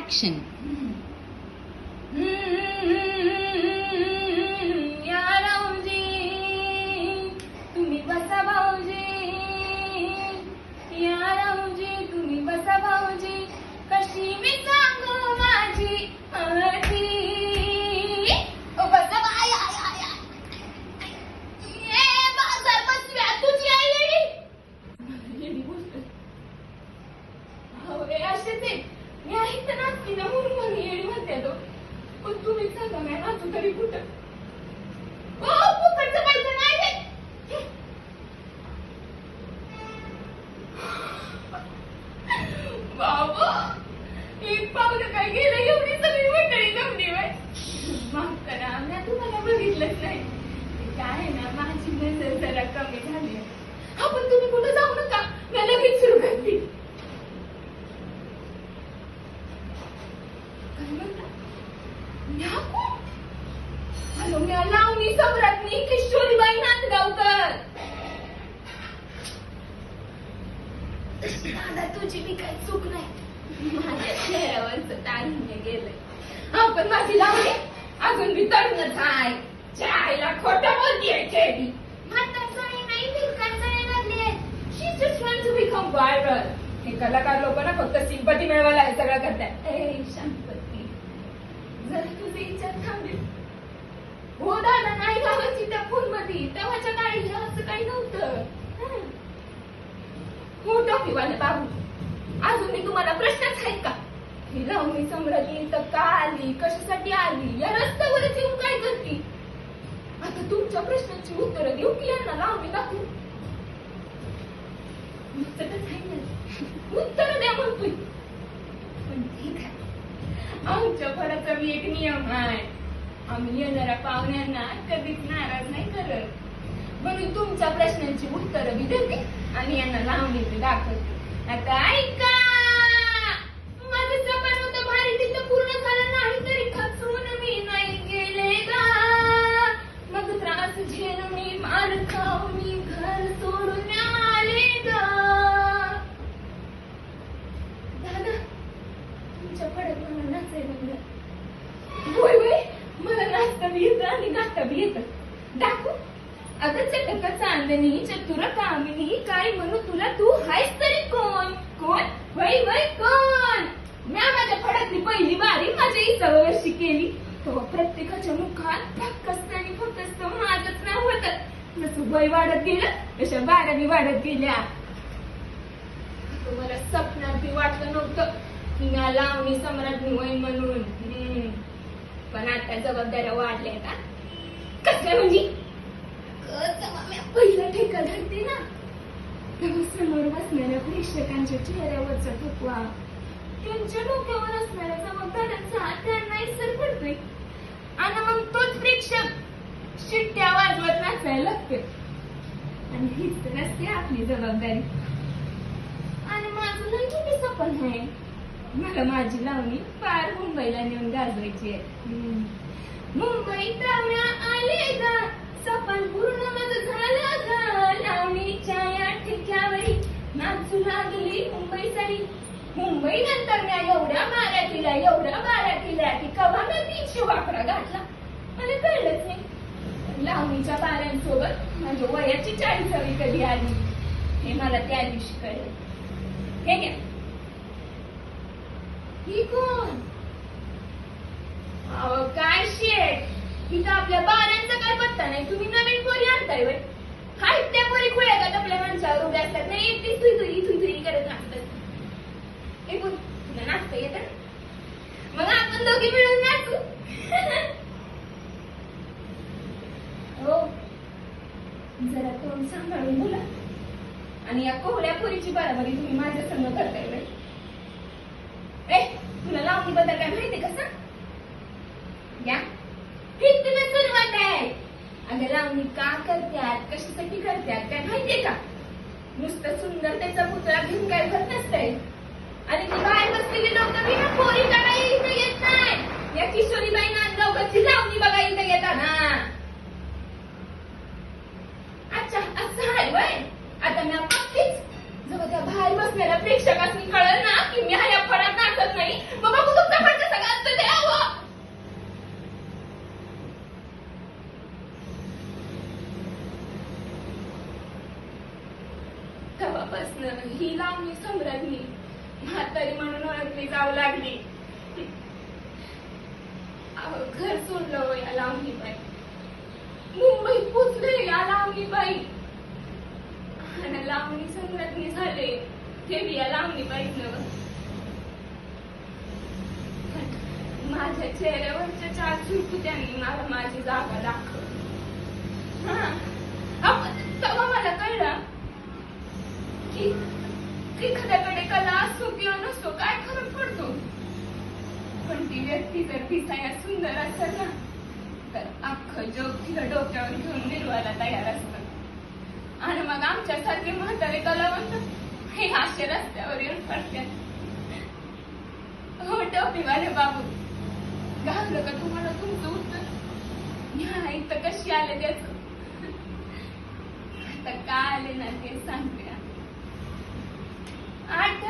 Action. या राऊजी तुम्ही बसा भाऊजी, या राऊजी तुम्ही बसा भाऊजी, कशी मी सांगू माझी अटी. ओ बसा बाय आय आय आय. ये बाजार बसव्या तुझी आई येडी बोलते. हो रे असेच आहे. मी आहे तर नाचती ना म्हणून मला येडी म्हणते तो. पण तुम्ही सांगा मी नाचू तरी कुठं? ओ फुकटचं पैसे नाही देत. बाबा एक पावलं काय गेलं एवढी सगळी मंडळी जमली बाय. माफ करा मी तुम्हाला बघितलंच नाही. काय आहे ना माझी नजर जरा कमी झाली. हा पण तुम्ही कुठं जाऊ नका, मी लगेच सुरू करते. काय म्हणता? म्या कोण? हॅलो म्या लावणी सम्राज्ञी किशोरीबाई नांदगावकर. दादा तुझी बी काही चूक नाही, माझ्या चेहऱ्यावरचं तारुण्य गेलंय. हा पण माझी लावणी अजून बी तरुणच आहे. चायला खोटं बोलतीये चेडी. म्हातारचणी नाही भिरकांचणी लागली आहे. She just wants to become viral. हे कलाकार लोक ना फक्त सिंपती मिळवायला हे सगळं करतात. ए शांतपती जरा तुझी इच्छा थांबेल. हो दादा नाही गावाची त्या फोन मध्ये तेव्हाच्या काळी हे असं काही नव्हतं. हो टॉकीवाले बाबू अजून मी तुम्हाला प्रश्नच आहेत का? ही लावणी सम्राज्ञी तर का आली, कशासाठी आली, या रस्त्यावरच येऊन काय करते? आता तुमच्या प्रश्नांची उत्तरं देऊ की यांना लावणी दाखवू? उत्तर द्या म्हणतोय. पण ठीक आहे, आमच्या फळाचा बी एक नियम आहे. आम्ही येणाऱ्या पाहुण्यांना कधीच नाराज नाही करत. म्हणून तुमच्या प्रश्नांची उत्तरं बी देते आणि यांना लावणी बी दाखवते. आता ऐका, माझं सपन होतं भारी तिथं पूर्ण झालं नाही तरी खचून मी नाही गेले गा. मग त्रास झेल मी मार खाऊ मी घर सोडून आले गा. दादा तुमच्या पडत मला नाचायला लागलं. होय होय मला नाचता बी येतं आणि गाता बी येतं. दाखवू? अगं चटक चांदणी चतुर कामिनी काय म्हणू तुला, तू हायस तरी कोण? कोण? वै वै कोण? म्या माझ्या फडातली पहिली बारी माझ्या इचावर वर्षी केली तेव्हा प्रत्येकाच्या मुखात फक्त आणि फक्त माझंच नाव होतं. जसं वय वाढत गेलं तशा बारावी वाढत गेल्या. तुम्हाला स्वप्नात बी वाटलं नव्हतं की म्या लावणी सम्राज्ञी होईन म्हणून. पण आता जबाबदाऱ्या वाढल्या का? कसल्या म्हणजे? पहिला ठेका धरते ना तेव्हा समोर बसणाऱ्या प्रेक्षकांच्या चेहऱ्यावरचा थकवा, त्यांच्या डोक्यावर असणाऱ्या जबाबदाऱ्यांचा त्यांना इसर पडतोय आणि मग तोच प्रेक्षक शिट्ट्या वाजवत नाचायला लागतोय. आणि हीच तर असते आपली जबाबदारी. आणि माझं लई मोठी स्वप्न आहे, मला माझी लावणी पार मुंबईला नेऊन गाजवायची आहे. मुंबईत आले गा सपन पूर्ण माझं झालं गा. लावणीच्या या ठिक्यावरी नाचू लागली मुंबई सारी. मुंबई नंतर मी एवढ्या माऱ्या केल्या की कवा मी 300 वाकडा घातला मला कळलंच नाही. लावणीच्या बाऱ्यांसोबत माझ्या वयाची 40वी कधी आली हे मला त्या दिवशी कळलं. हे घ्या. ही कोण? अहो काय शेट, इथं आपल्या बाऱ्यांचा काय पत्ता नाही. तुम्ही नवीन पोरी आणताय वय? हाय त्या पोरी खुळ्यात आपल्या माणसावर उभ्या असतात नाही, एकटीच तुई करत नाचतात. हे कोण? तुला नाचता येतं? मग आपण दोघी मिळून नाचू. हो जरा तोंड सांभाळून बोला. आणि या कोहड्या पोरीची बराबरी तुम्ही माझ्या संग करताय वय? ए तुला लावणी बद्दल काय माहिती का? सांग. या तुला सुरुवात आहे. अगं लावणी का करतात, कशासाठी करतात काय माहितीये का? नुसतं सुंदरतेचा पुतळा घेऊन काय होत नसतंय. आणि ती बाहेर बसलेली लोक बी ना पोरी काढायला इथं येत नाही. या किशोरीबाई नांदगावकरची लावणी बघा इथं येतात ना. अच्छा असं आहे वय. आता मी नक्कीच जेव्हा त्या बाहेर बसलेल्या प्रेक्षकांनी कळलं ना की मी ह्या फळात नाचत नाही, मग बघू तुमचा सम्राज्ञी म्हातारी म्हणून ओळखली जाऊ लागली. अहो, घर सोडलं हो या लावणीबाई, मुंबईत पोचले या लावणीबाई, आणि लावणी सम्राज्ञी झाले ते बी या लावणीबाईच नव्ह. माझ्या चेहऱ्यावरच्या 4 चुरकुत्यांनी मला माझी जागा दाखवली. तेव्हा मला कळलं की एखाद्याकडे कला असो किंवा नसतो काय फरक पडतो, पण ती व्यक्ती जर दिसायला सुंदर असेल ना तर अख्खं जग तिला डोक्यावर घेऊन निर्वायला तयार असतं. आणि मग आमच्यासारखे म्हातारे कलावंत हे असे रस्त्यावर येऊन पडतात. हो टोपीवाले बाबू, घाबरलं का तुम्हाला तुमचं उत्तर? ह्या इथं कशी आले त्याच आता का आले ना ते सांगते. 8